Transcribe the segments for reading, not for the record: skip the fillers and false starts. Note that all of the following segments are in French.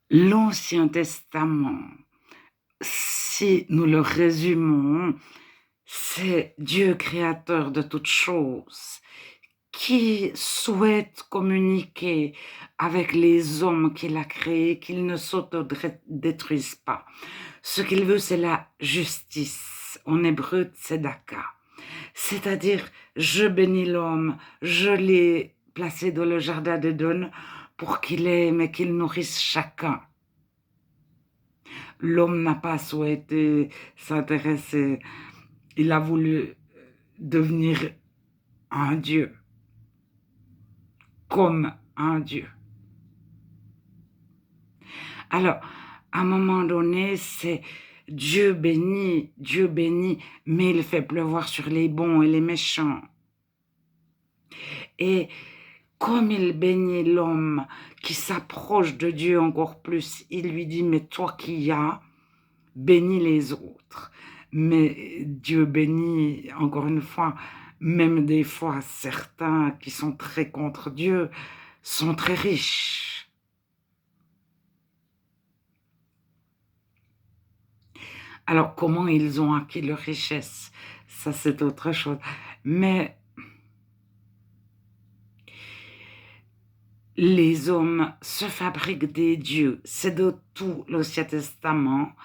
L'Ancien Testament, si nous le résumons, c'est Dieu créateur de toutes choses qui souhaite communiquer avec les hommes qu'il a créés, qu'ils ne s'autodétruisent pas. Ce qu'il veut, c'est la justice. En hébreu, tzedaka. C'est-à-dire, je bénis l'homme, je l'ai placé dans le jardin d'Éden pour qu'il aime et qu'il nourrisse chacun. L'homme n'a pas souhaité s'intéresser, il a voulu devenir un Dieu, comme un Dieu. Alors, à un moment donné, c'est Dieu bénit, mais il fait pleuvoir sur les bons et les méchants. Et comme il bénit l'homme qui s'approche de Dieu encore plus, il lui dit, mais toi qui as, bénis les autres. Mais Dieu bénit, encore une fois, même des fois, certains qui sont très contre Dieu sont très riches. Alors, comment ils ont acquis leur richesse? Ça, c'est autre chose. Mais les hommes se fabriquent des dieux. C'est de tout l'Ancien Testament.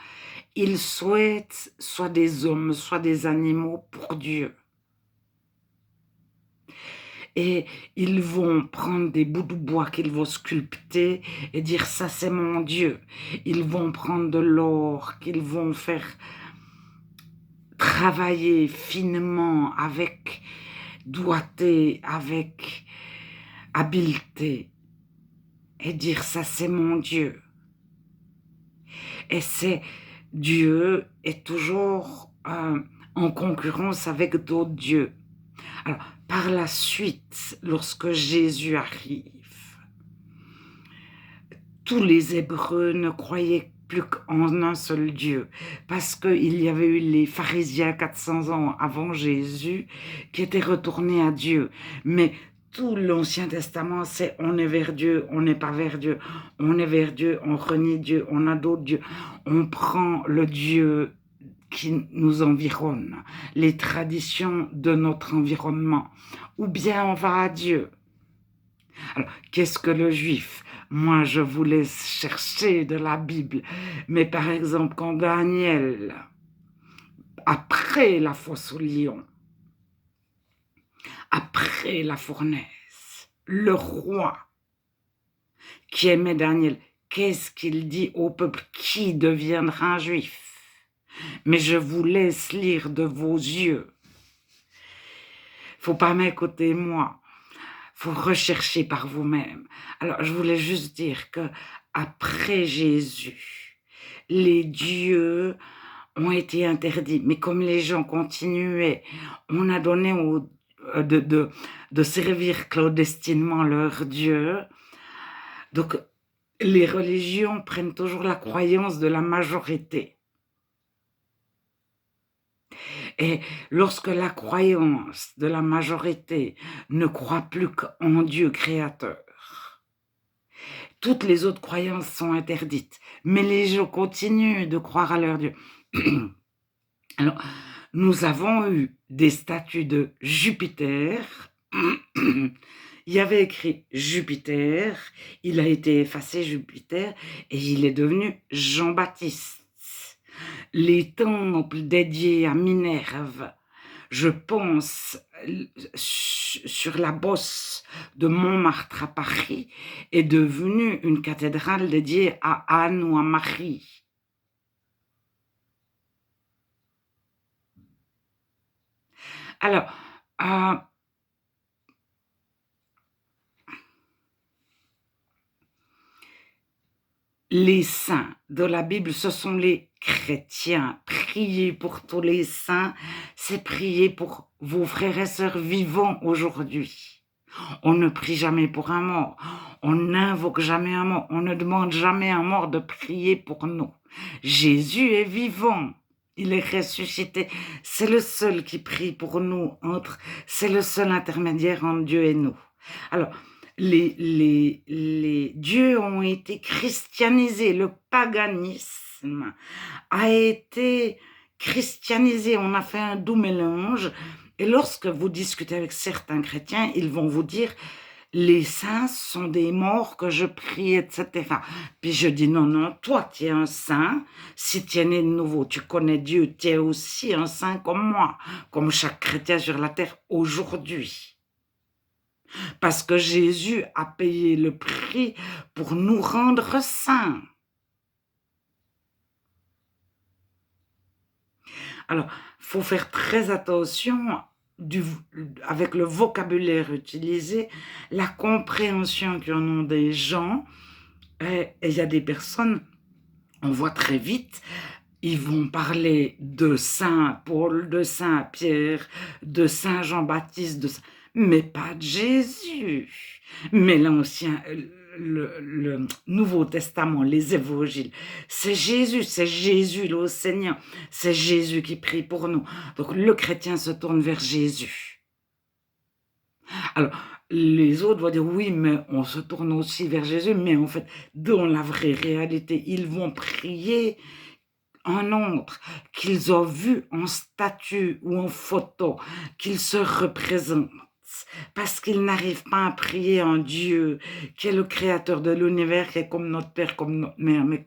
Ils souhaitent soit des hommes, soit des animaux pour Dieu. Et ils vont prendre des bouts de bois qu'ils vont sculpter et dire ça c'est mon Dieu. Ils vont prendre de l'or qu'ils vont faire travailler finement avec doigté, avec habileté et dire ça c'est mon Dieu. Et c'est Dieu est toujours en concurrence avec d'autres dieux. Alors, par la suite, lorsque Jésus arrive, tous les Hébreux ne croyaient plus qu'en un seul Dieu, parce qu'il y avait eu les pharisiens 400 ans avant Jésus qui étaient retournés à Dieu. Mais tout l'Ancien Testament, c'est on est vers Dieu, on n'est pas vers Dieu, on est vers Dieu, on renie Dieu, on a d'autres dieux, on prend le Dieu qui nous environne, les traditions de notre environnement, ou bien on va à Dieu. Alors, qu'est-ce que le juif? Moi, je vous laisse chercher de la Bible, mais par exemple, quand Daniel, après la fosse au lion, après la fournaise, le roi qui aimait Daniel, qu'est-ce qu'il dit au peuple? Qui deviendra un juif? Mais je vous laisse lire de vos yeux. Faut pas m'écouter moi. Faut rechercher par vous-même. Alors, je voulais juste dire que après Jésus, les dieux ont été interdits. Mais comme les gens continuaient, on a donné de servir clandestinement leur Dieu. Donc, les religions prennent toujours la croyance de la majorité. Et lorsque la croyance de la majorité ne croit plus qu'en Dieu créateur, toutes les autres croyances sont interdites. Mais les gens continuent de croire à leur Dieu. Alors, nous avons eu des statues de Jupiter. Il y avait écrit Jupiter, il a été effacé Jupiter et il est devenu Jean-Baptiste. Les temples dédiés à Minerve, je pense sur la bosse de Montmartre à Paris, est devenue une cathédrale dédiée à Anne ou à Marie. Alors, les saints de la Bible, ce sont les chrétiens. Priez pour tous les saints, c'est prier pour vos frères et sœurs vivants aujourd'hui. On ne prie jamais pour un mort, on n'invoque jamais un mort, on ne demande jamais à un mort de prier pour nous. Jésus est vivant, il est ressuscité, c'est le seul qui prie pour nous, c'est le seul intermédiaire entre Dieu et nous. Alors, les dieux ont été christianisés, le paganisme a été christianisé, on a fait un doux mélange. Et lorsque vous discutez avec certains chrétiens, ils vont vous dire: les saints sont des morts que je prie, etc. Puis je dis: non, non, toi, tu es un saint. Si tu es né de nouveau, tu connais Dieu, tu es aussi un saint comme moi, comme chaque chrétien sur la terre aujourd'hui. Parce que Jésus a payé le prix pour nous rendre saints. Alors, il faut faire très attention avec le vocabulaire utilisé, la compréhension qu'en ont des gens. Et il y a des personnes, on voit très vite, ils vont parler de Saint Paul, de Saint Pierre, de Saint Jean-Baptiste, mais pas de Jésus. Mais l'Ancien, le Nouveau Testament, les évangiles, c'est Jésus le Seigneur, c'est Jésus qui prie pour nous. Donc le chrétien se tourne vers Jésus. Alors, les autres vont dire: oui, mais on se tourne aussi vers Jésus, mais en fait, dans la vraie réalité, ils vont prier un autre qu'ils ont vu en statue ou en photo, qu'ils se représentent, parce qu'ils n'arrivent pas à prier un Dieu qui est le créateur de l'univers, qui est comme notre père, comme notre mère, mais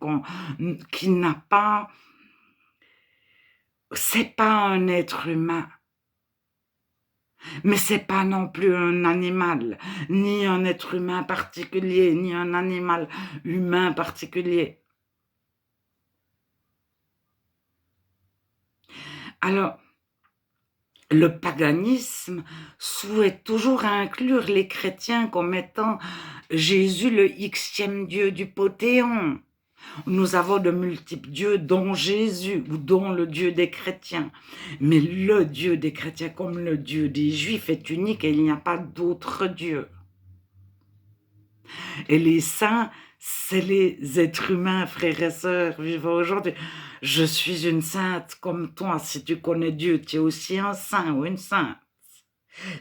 qui n'a pas, c'est pas un être humain, mais c'est pas non plus un animal, ni un être humain particulier, ni un animal humain particulier. Alors, le paganisme souhaite toujours inclure les chrétiens comme étant Jésus le xème Dieu du Panthéon. Nous avons de multiples dieux, dont Jésus, ou dont le Dieu des chrétiens. Mais le Dieu des chrétiens, comme le Dieu des Juifs, est unique et il n'y a pas d'autre Dieu. Et les saints, c'est les êtres humains, frères et sœurs, vivant aujourd'hui. Je suis une sainte comme toi. Si tu connais Dieu, tu es aussi un saint ou une sainte.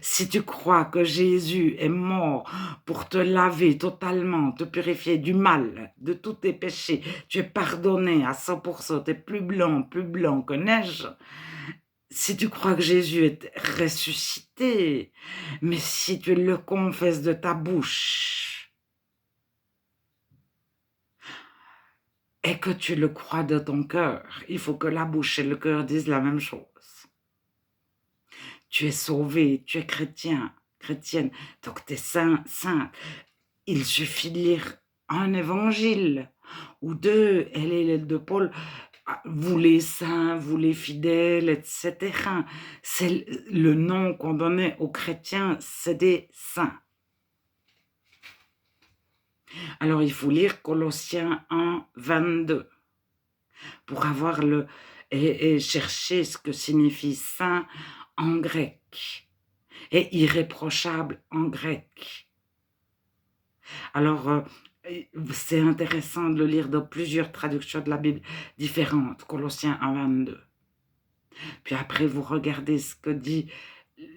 Si tu crois que Jésus est mort pour te laver totalement, te purifier du mal, de tous tes péchés, tu es pardonné à 100%, tu es plus blanc que neige. Si tu crois que Jésus est ressuscité, mais si tu le confesses de ta bouche et que tu le crois de ton cœur, il faut que la bouche et le cœur disent la même chose. Tu es sauvé, tu es chrétien, chrétienne, donc tu es saint, sainte. Il suffit de lire un évangile ou deux, et les lettres de Paul, vous les saints, vous les fidèles, etc. C'est le nom qu'on donnait aux chrétiens, c'est des saints. Alors il faut lire Colossiens 1, 22 pour avoir et chercher ce que signifie saint en grec et irréprochable en grec. Alors, c'est intéressant de le lire dans plusieurs traductions de la Bible différentes, Colossiens 1, 22. Puis après, vous regardez ce que dit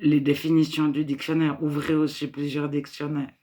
les définitions du dictionnaire, ouvrez aussi plusieurs dictionnaires.